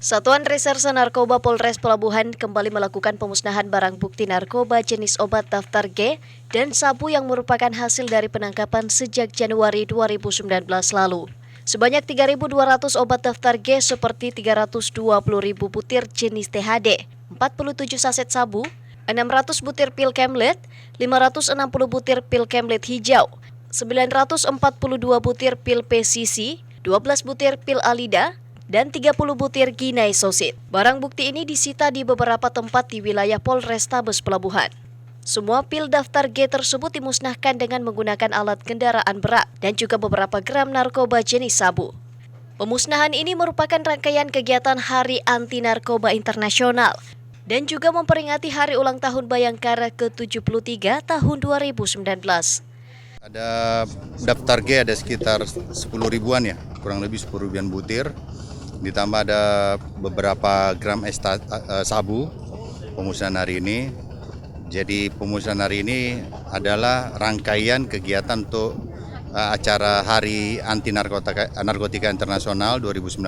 Satuan Reserse Narkoba Polres Pelabuhan kembali melakukan pemusnahan barang bukti narkoba jenis obat daftar G dan sabu yang merupakan hasil dari penangkapan sejak Januari 2019 lalu. Sebanyak 3.200 obat daftar G seperti 320.000 butir jenis THD, 47 saset sabu, 600 butir pil Kemlet, 560 butir pil Kemlet hijau, 942 butir pil PCC, 12 butir pil Alida, dan 30 butir ginaisosid. Barang bukti ini disita di beberapa tempat di wilayah Polrestabes Pelabuhan. Semua pil daftar G tersebut dimusnahkan dengan menggunakan alat kendaraan berat dan juga beberapa gram narkoba jenis sabu. Pemusnahan ini merupakan rangkaian kegiatan Hari Anti Narkoba Internasional dan juga memperingati Hari Ulang Tahun Bayangkara ke-73 tahun 2019. Ada daftar G ada sekitar 10 ribuan ya, kurang lebih 10 ribuan butir. Ditambah ada beberapa gram sabu pemusnahan hari ini. Jadi pemusnahan hari ini adalah rangkaian kegiatan untuk acara Hari Anti Narkotika Internasional 2019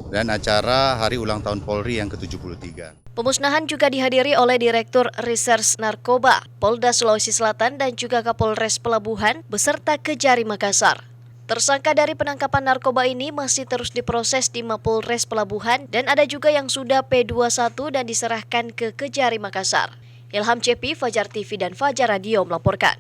dan acara Hari Ulang Tahun Polri yang ke-73. Pemusnahan juga dihadiri oleh Direktur Reserse Narkoba Polda Sulawesi Selatan dan juga Kapolres Pelabuhan beserta Kejari Makassar. Tersangka dari penangkapan narkoba ini masih terus diproses di Mapolres Pelabuhan dan ada juga yang sudah P21 dan diserahkan ke Kejari Makassar. Ilham Cepi, Fajar TV dan Fajar Radio melaporkan.